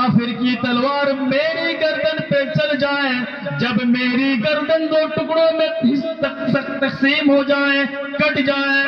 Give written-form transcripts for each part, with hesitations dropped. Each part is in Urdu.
کافر کی تلوار میری گردن پہ چل جائے، جب میری گردن دو ٹکڑوں میں تقسیم ہو جائے، کٹ جائے،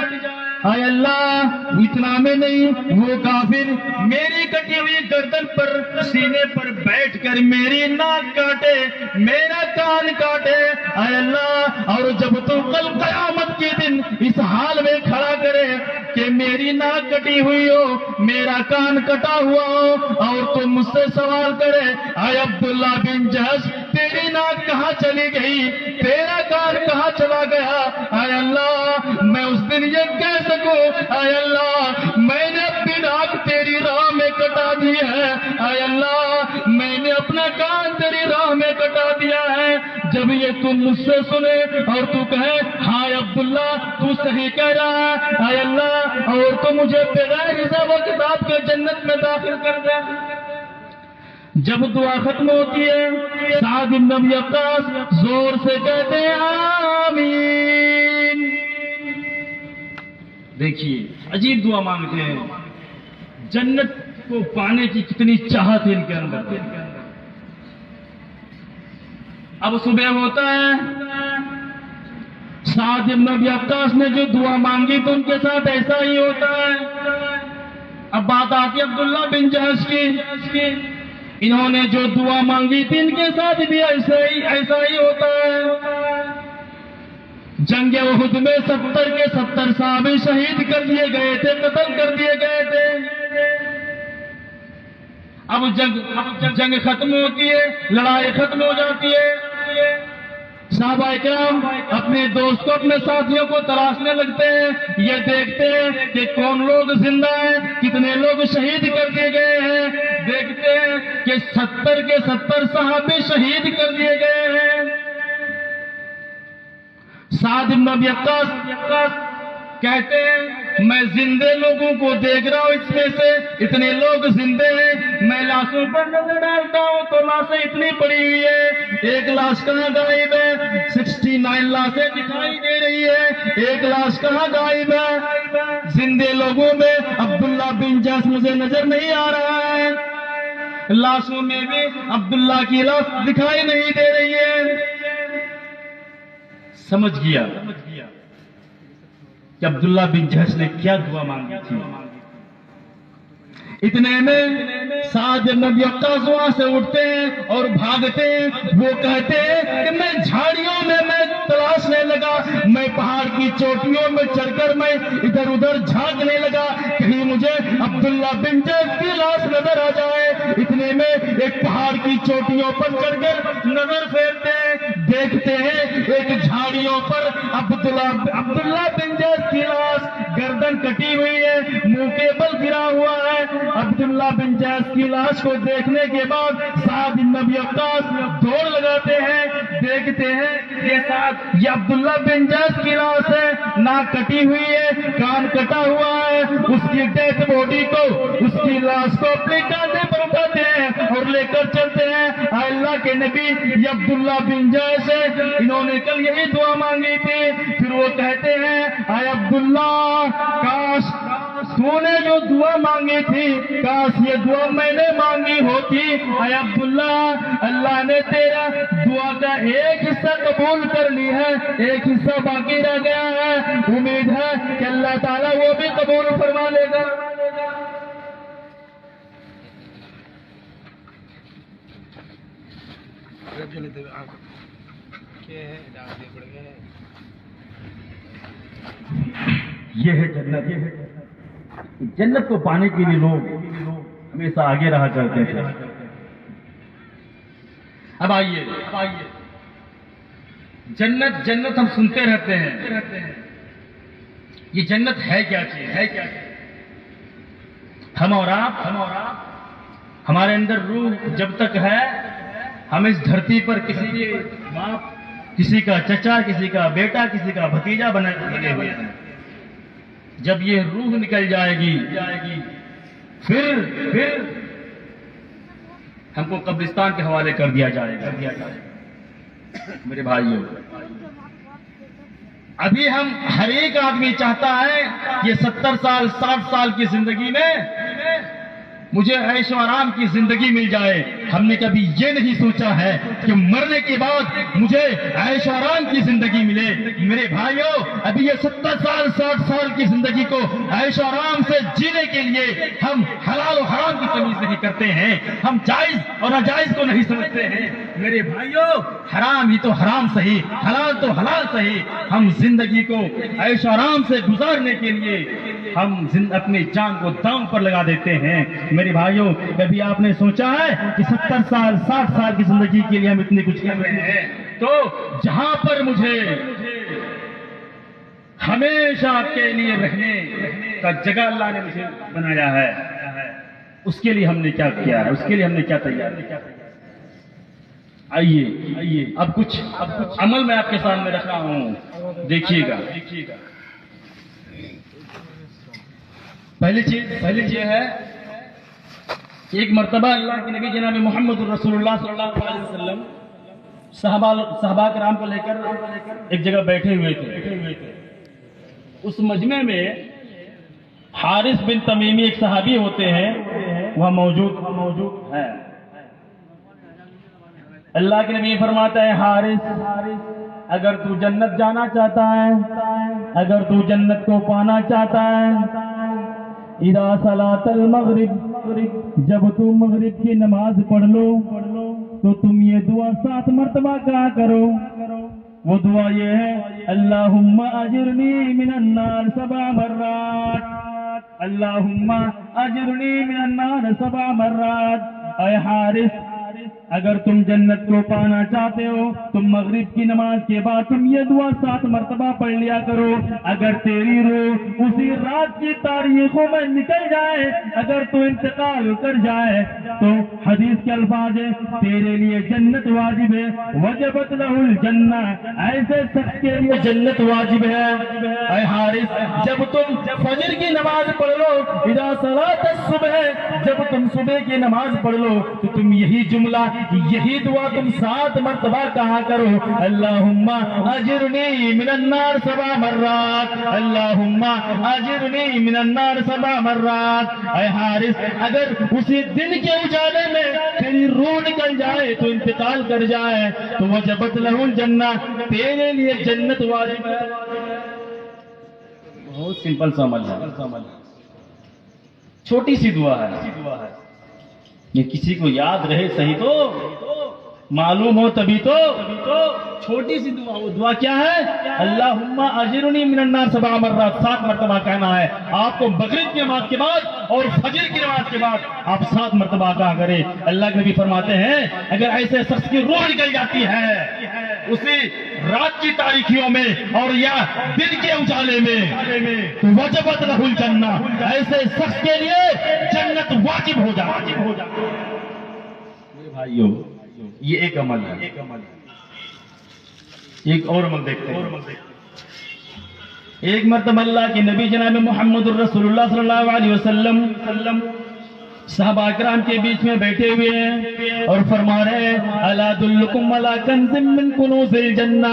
اے اللہ اتنا میں نہیں، وہ کافر میری کٹی ہوئی گردن پر سینے پر بیٹھ کر میری ناک کاٹے، میرا کان کاٹے، اے اللہ، اور جب تو کل قیامت کے دن اس حال میں کھڑا کرے کہ میری ناک کٹی ہوئی ہو، میرا کان کٹا ہوا ہو، اور تو مجھ سے سوال کرے اے عبداللہ بن جہش تیری ناک کہاں چلی گئی، تیرا کان کہاں چلا گیا، اے اللہ میں اس دن یہ کہہ سکوں اے اللہ میں نے اپنی ناک تیری راہ میں کٹا دی ہے، اے اللہ میں نے اپنا کان تیری راہ میں کٹا دیا ہے۔ جب یہ تم مجھ سے سنے اور تو کہے ہاں عبداللہ تو صحیح کہہ رہا ہے اے اللہ، اور تو مجھے بغیر حساب و کتاب کے جنت میں داخل کر دے۔ جب دعا ختم ہوتی ہے سعد بن ابی وقاص زور سے کہتے ہیں آمین۔ دیکھیے عجیب دعا مانگتے ہیں، جنت کو پانے کی کتنی چاہت ہے ان کے اندر۔ اب صبح ہوتا ہے، سعد بن ابی وقاص نے جو دعا مانگی تو ان کے ساتھ ایسا ہی ہوتا ہے۔ اب بات آتی ہے عبداللہ بن جہش کی، انہوں نے جو دعا مانگی تھی ان کے ساتھ بھی ایسا ہی ہوتا ہے۔ جنگ احد میں 70 کے 70 صحابی شہید کر دیے گئے تھے، قتل کر دیے گئے تھے۔ اب جنگ ختم ہوتی ہے، لڑائی ختم ہو جاتی ہے، صحابہ کرام اپنے دوست کو اپنے ساتھیوں کو تلاشنے لگتے ہیں، یہ دیکھتے ہیں کہ کون لوگ زندہ ہیں، کتنے لوگ شہید کر دیے گئے ہیں، دیکھتے ہیں کہ 70 کے 70 صحابی شہید کر دیے گئے ہیں۔ سعد بن ابی وقاص کہتے ہیں میں زندے لوگوں کو دیکھ رہا ہوں، اس میں سے اتنے لوگ زندے ہیں، میں لاشوں پر نظر ڈالتا ہوں تو لاشیں اتنی پڑی ہوئی ہے، ایک لاش کہاں غائب ہے، 69 لاشیں دکھائی دے رہی ہے، ایک لاش کہاں غائب ہے، زندے لوگوں میں عبداللہ بن جہش مجھے نظر نہیں آ رہا ہے، لاشوں میں بھی عبداللہ کی لاش دکھائی نہیں دے رہی ہے۔ سمجھ گیا کہ عبداللہ بن جہش نے کیا دعا مانگی تھی۔ اتنے میں سعد بن ابی وقاص وہاں سے اٹھتے ہیں اور بھاگتے ہیں، وہ کہتے ہیں کہ میں جھاڑیوں میں تلاشنے لگا، میں پہاڑ کی چوٹیوں میں چڑھ کر میں ادھر ادھر جھانکنے لگا، کہیں مجھے عبداللہ بن جہش کی لاش نظر آ جائے۔ اتنے میں ایک پہاڑ کی چوٹیوں پر چڑھ کر نظر پھیرتے ہیں، دیکھتے ہیں ایک جھاڑیوں پر عبداللہ بن جہش کی لاش گردن کٹی ہوئی ہے، منہ کے بل گرا ہوا ہے۔ عبداللہ بن جہش کی لاش کو دیکھنے کے بعد سعد بن ابی وقاص دوڑ لگاتے ہیں، دیکھتے ہیں یہ عبداللہ بن جہش کی لاش ہے، ناک کٹی ہوئی ہے، کان کٹا ہوا ہے، اس کی ڈیتھ باڈی کو، اس کی لاش کو اپنے کاندھے پر اٹھاتے ہیں اور لے کر چلتے ہیں۔ اے اللہ کے نبی یہ عبداللہ بن جہش ہے، انہوں نے کل یہی دعا مانگی تھی۔ پھر وہ کہتے ہیں اے عبداللہ کاش تو نے جو دعا مانگی تھی، کاش یہ دعا میں نے مانگی ہوتی۔ اے عبداللہ اللہ نے تیرا دعا کا ایک حصہ قبول کر لی ہے، ایک حصہ باقی رہ گیا ہے، امید ہے کہ اللہ تعالیٰ وہ بھی قبول فرما لے گا۔ یہ ہے جنت۔ جنت کو پانے کے لیے لوگ ہمیشہ آگے رہا کرتے تھے۔ اب آئیے جنت ہم سنتے رہتے ہیں، یہ جنت ہے کیا چیز ہے؟ کیا ہم اور آپ ہمارے اندر روح جب تک ہے، ہم اس دھرتی پر کسی کے باپ، کسی کا چچا، کسی کا بیٹا، کسی کا بھتیجا بنے ہوئے ہیں۔ جب یہ روح نکل جائے گی پھر ہم کو قبرستان کے حوالے کر دیا جائے گا۔ میرے بھائیوں، ابھی ہم ہر ایک آدمی چاہتا ہے یہ 70 سال 60 سال کی زندگی میں مجھے عیش و آرام کی زندگی مل جائے. ہم نے کبھی یہ نہیں سوچا ہے کہ مرنے کے بعد مجھے عیش و آرام کی زندگی ملے. میرے بھائیوں، ابھی یہ 70 سال 60 سال کی زندگی کو عیش و آرام سے جینے کے لیے ہم حلال و حرام کی تمیز نہیں کرتے ہیں. ہم جائز اور ناجائز کو نہیں سمجھتے ہیں. میرے بھائیوں، حرام ہی تو حرام صحیح، حلال تو حلال صحیح. ہم زندگی کو عیش و آرام سے گزارنے کے لیے ہم اپنی جان کو داؤں پر لگا دیتے ہیں. میرے بھائیوں، کبھی آپ نے سوچا ہے کہ 70 سال 60 سال کی زندگی کے لیے ہم اتنے کچھ کر رہے ہیں؟ تو جہاں پر مجھے ہمیشہ آپ کے لیے رہنے کا جگہ اللہ نے مجھے بنایا ہے، اس کے لیے ہم نے کیا کیا ہے، اس کے لیے ہم نے کیا تیار کیا. آئیے اب کچھ عمل میں آپ کے سامنے رکھ رہا ہوں، دیکھیے گا. پہلی چیز یہ ہے، ایک مرتبہ اللہ کے نبی جناب محمد الرسول اللہ صلی اللہ علیہ وسلم صحابہ کرام کو لے کر ایک جگہ بیٹھے ہوئے تھے. اس مجمع میں حارث بن تمیمی ایک صحابی ہوتے ہیں، وہ موجود ہے. اللہ کے نبی فرماتا ہے، حارث اگر تو جنت جانا چاہتا ہے، اگر تو جنت کو پانا چاہتا ہے، اذا صلاۃ المغرب، جب تو مغرب کی نماز پڑھ لو تو تم یہ دعا 7 مرتبہ کہا کرو. وہ دعا یہ ہے، اللہم اجرنی من النار 7 مرات، اللہم اجرنی من النار 7 مرات. اے حارث، اگر تم جنت کو پانا چاہتے ہو تم مغرب کی نماز کے بعد تم یہ دعا 7 مرتبہ پڑھ لیا کرو. اگر تیری روح اسی رات کی تاریخوں میں نکل جائے، اگر تو انتقال کر جائے، تو حدیث کے الفاظ ہے، تیرے لیے جنت واجب ہے. وجبت لہ الجنہ، ایسے شخص کے لیے جنت واجب ہے. اے حارث، جب تم فجر کی نماز پڑھ لو، اذا صلاۃ الصبح، جب تم صبح کی نماز پڑھ لو تو تم یہی جملہ، یہی دعا تم 7 مرتبہ کہا کرو، اللہم اجرنی من النار 7 مرات، اللہم اجرنی من النار 7 مرات. اے حارث، اگر اسی دن کے اجالے میں تیری روح نکل جائے تو انتقال کر جائے تو وجبت لہ الجنہ، تیرے لیے جنت واجب ہے. بہت سمپل سا عمل ہے، چھوٹی سی دعا ہے. یہ کسی کو یاد رہے صحیح تو معلوم ہو تبھی تو. چھوٹی سی دعا، وہ دعا کیا ہے؟ اللہم اجرنی من النار 7 مرات، 7 مرتبہ کہنا ہے. آپ کو مغرب کی نماز کے بعد اور فجر کی نماز کے بعد آپ 7 مرتبہ کہا کریں. اللہ کے نبی فرماتے ہیں، اگر ایسے شخص کی روح نکل جاتی ہے اسی رات کی تاریکیوں میں اور یا دن کے اجالے میں تو وجبت لہ الجنہ، ایسے شخص کے لیے جنت واجب ہو جائے. بھائیو، یہ ایک عمل ہے. ایک اور عمل دیکھتے ہیں. ایک مرتبہ اللہ کے نبی جناب محمد الرسول اللہ صلی اللہ علیہ وسلم صحابہ کرام کے بیچ میں بیٹھے ہوئے ہیں اور فرما رہے ہیں، الا ادلکم علی کنز من کنوز الجنہ،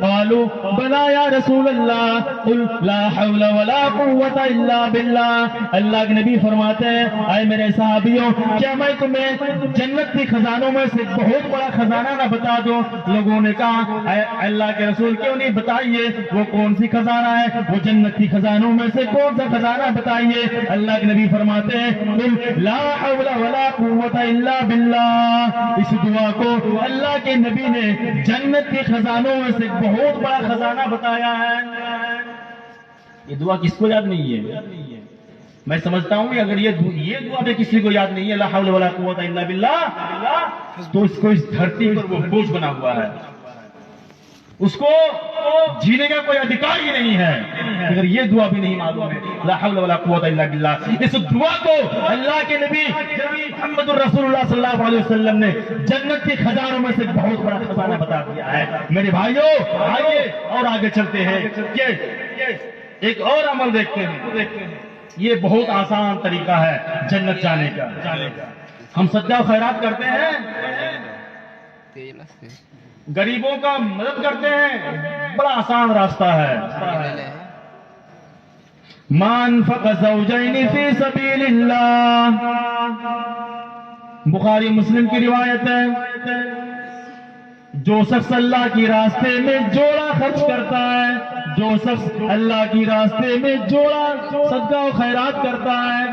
قالوا بلا یا رسول اللہ، قل لا حول ولا قوۃ الا باللہ. اللہ کے نبی فرماتے ہیں، اے میرے صحابیوں، کیا میں تمہیں جنت کے خزانوں میں سے بہت بڑا خزانہ نہ بتا دوں؟ لوگوں نے کہا، اے اللہ کے رسول کیوں نہیں بتائیے، وہ کون سی خزانہ ہے، وہ جنت کی خزانوں میں سے کون سا خزانہ بتائیے. اللہ کے نبی فرماتے ہیں، قل لا حول ولا قوت الا باللہ. اس دعا کو اللہ کے نبی نے جنت کے خزانوں میں سے بہت بڑا خزانہ بتایا ہے. یہ دعا کس کو یاد نہیں ہے؟ میں سمجھتا ہوں کہ اگر یہ دعا بھی کسی کو یاد نہیں ہے، لا حول ولا قوت الا باللہ، تو اس کو اس دھرتی پر وہ بوجھ بنا ہوا ہے، اس کو جینے کا کوئی ادھیکار ہی نہیں ہے. اگر یہ دعا بھی نہیں معلوم ہے، لا حول ولا قوت الا باللہ، اس دعا کو اللہ کے نبی محمد الرسول اللہ صلی اللہ علیہ وسلم نے جنت کے خزانوں میں سے بہت بڑا خزانہ بتا دیا ہے. میرے بھائیوں، آئیے اور آگے چلتے ہیں. ایک اور عمل دیکھتے ہیں. یہ بہت آسان طریقہ ہے جنت جانے کا. ہم صدقہ و خیرات کرتے ہیں، غریبوں کا مدد کرتے ہیں، بڑا آسان راستہ ہے. مان فق زوجین فی سبیل اللہ، بخاری مسلم کی روایت ہے، جو شخص اللہ کی راستے میں جوڑا خرچ کرتا ہے، جو شخص اللہ کی راستے میں جوڑا صدقہ و خیرات کرتا ہے،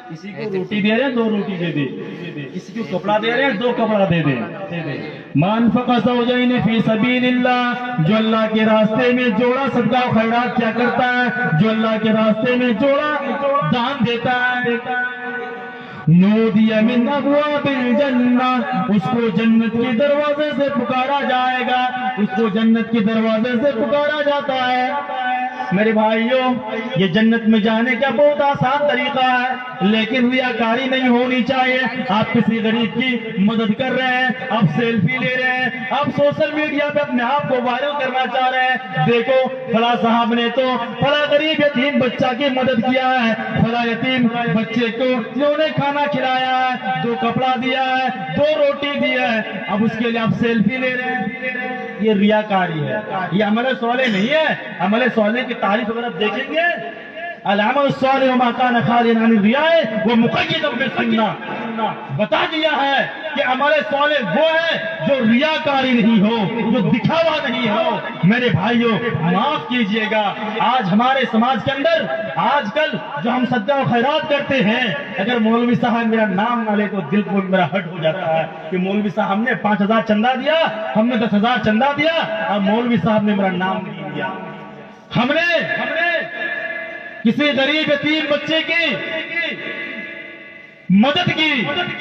کسی کو روٹی دے رہے ہیں 2 روٹی دے دے، کسی کو کپڑا دے رہے ہیں 2 کپڑا دے دے، مان فق زوجین فی سبیل اللہ، جو اللہ کے راستے میں جوڑا صدقہ و خیرات کیا کرتا ہے، جو اللہ کے راستے میں جوڑا دان دیتا ہے، نودی من ابواب الجنہ، اس کو جنت کے دروازے سے پکارا جائے گا، اس کو جنت کے دروازے سے پکارا جاتا ہے۔ میرے بھائیوں، یہ جنت میں جانے کا بہت آسان طریقہ ہے، لیکن ریاکاری نہیں ہونی چاہیے۔ آپ کسی غریب کی مدد کر رہے ہیں، آپ سیلفی لے رہے ہیں، آپ سوشل میڈیا پہ اپنے آپ کو وائرل کرنا چاہ رہے ہیں، دیکھو فلاں صاحب نے تو فلاں غریب یتیم بچہ کی مدد کیا ہے، فلاں یتیم بچے کو انہوں نے کھانا کھلایا ہے، 2 کپڑا دیا ہے، 2 روٹی دیا ہے، اب اس کے لیے آپ سیلفی لے رہے ہیں، یہ ریاکاری ہے، یہ عمل صالح نہیں ہے۔ عمل صالح کی تعریف اگر آپ دیکھیں گے، العمل الصالح ما كان خاليا عن الرياء ومقيدا بالسنة، بتا دیا ہے کہ عمل صالح وہ ہے جو ریاکاری نہیں ہو، جو دکھاوا نہیں ہو۔ میرے بھائیوں، معاف کیجئے گا، آج ہمارے سماج کے اندر آج کل جو ہم صدقہ و خیرات کرتے ہیں، اگر مولوی صاحب میرا نام نہ لے تو دل کو میرا ہٹ ہو جاتا ہے کہ مولوی صاحب ہم نے 5000 چندہ دیا، ہم نے 10,000 چندہ دیا، اور مولوی صاحب نے میرا نام نہیں دیا۔ ہم نے کسی غریب یتیم بچے کی مدد کی،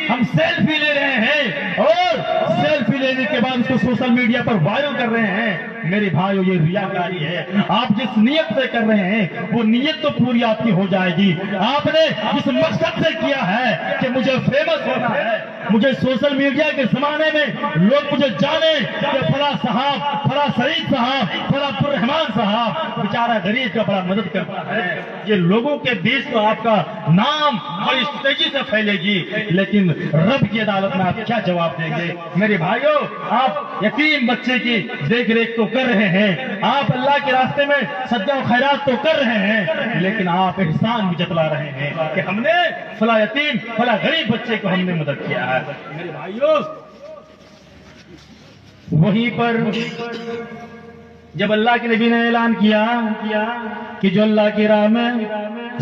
ہم سیلفی لے رہے ہیں اور سیلفی لینے کے بعد اس کو سوشل میڈیا پر وائرل کر رہے ہیں۔ میرے بھائیو، یہ ریاکاری ہے۔ آپ جس نیت سے کر رہے ہیں وہ نیت تو پوری آپ کی ہو جائے گی۔ آپ نے جس مقصد سے کیا ہے کہ مجھے فیمس ہونا ہے، مجھے سوشل میڈیا کے زمانے میں لوگ مجھے جانے کہ فلاں صاحب، فلاں سعید صاحب، فلاں عبدالرحمان صاحب بیچارہ غریب کا بڑا مدد کرتا ہے، یہ لوگوں کے بیچ تو آپ کا نام بڑی تیزی سے پھیلے گی، لیکن رب کی عدالت میں آپ کیا جواب دیں گے؟ میرے بھائیوں، آپ یتیم بچے کی دیکھ ریکھ تو کر رہے ہیں، آپ اللہ کے راستے میں صدقہ و خیرات تو کر رہے ہیں، لیکن آپ احسان بھی جتلا رہے ہیں کہ ہم نے فلاں یتیم، فلاں غریب بچے کو ہم نے مدد کیا ہے۔ میرے بھائیوں، وہیں پر جب اللہ کے نبی نے اعلان کیا کہ جو اللہ کی راہ میں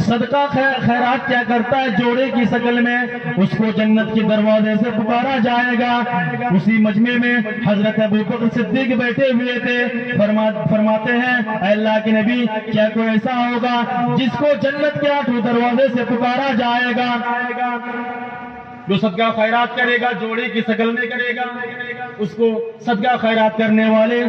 صدقہ خیرات کیا کرتا ہے جوڑے کی شکل میں، اس کو جنت کے دروازے سے پکارا جائے گا، اسی مجمع میں حضرت ابوبکر صدیق بیٹھے ہوئے تھے، فرماتے ہیں اے اللہ کے نبی، کیا کوئی ایسا ہوگا جس کو جنت کے 8 دروازے سے پکارا جائے گا، جو صدقہ خیرات کرے گا جوڑے کی شکل میں کرے گا، اس کو صدقہ خیرات کرنے والے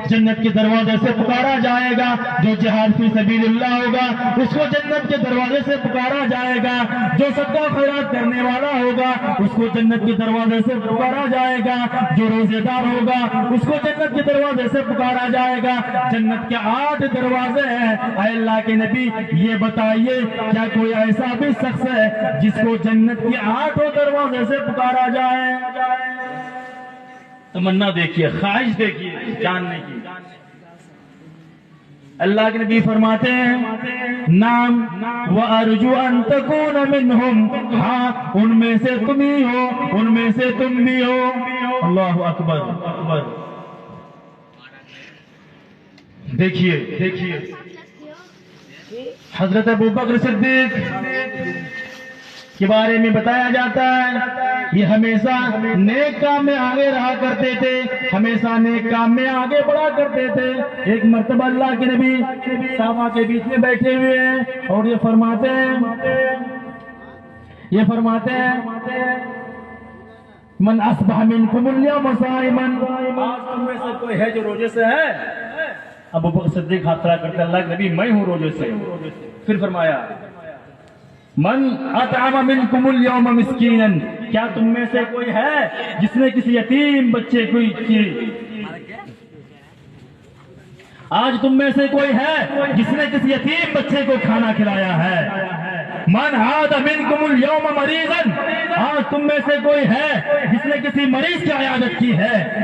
جنت کے دروازے سے پکارا جائے گا، جو جہاد فی سبیل اللہ ہوگا اس کو جنت کے دروازے سے پکارا جائے گا، جو صدقہ خیرات کرنے والا ہوگا اس کو جنت کے دروازے سے پکارا جائے گا، جو روزے دار ہوگا اس کو جنت کے دروازے سے پکارا جائے گا۔ جنت کے 8 دروازے ہیں، اے اللہ کے نبی یہ بتائیے کیا کوئی ایسا بھی شخص ہے جس کو جنت کے 8 دروازے سے پکارا جائے؟ تمنا دیکھیے، خواہش دیکھیے جاننے کی۔ اللہ کے نبی فرماتے ہیں نام وَأَرْجُو أَن تَكُونَ مِنْهُمْ، ہاں ان میں سے تم ہی ہو، ان میں سے تم بھی ہو۔ اللہ اکبر اکبر۔ دیکھیے حضرت ابوبکر صدیق کے بارے میں بتایا جاتا ہے یہ ہمیشہ نیک کام میں آگے رہا کرتے تھے، ہمیشہ نیک کام میں آگے بڑھا کرتے تھے۔ ایک مرتبہ اللہ کے نبی صحابہ کے بیچ میں بیٹھے ہوئے ہیں اور یہ فرماتے ہیں من اصبح منکم اليوم صائما، آج تم میں سے کوئی ہے جو روزے سے ہے؟ ابوبکر صدیق ہاتھ کھڑا کرتے اللہ کے نبی میں ہوں روزے سے۔ پھر فرمایا من اطعم منکم اليوم مسکینا، کیا تم میں سے کوئی ہے جس نے کسی یتیم بچے کو آج تم میں سے کوئی ہے جس نے کسی یتیم بچے کو کھانا کھلایا ہے؟ من عاد منکم اليوم مریضا، آج تم میں سے کوئی ہے جس نے کسی مریض کی عیادت کی ہے؟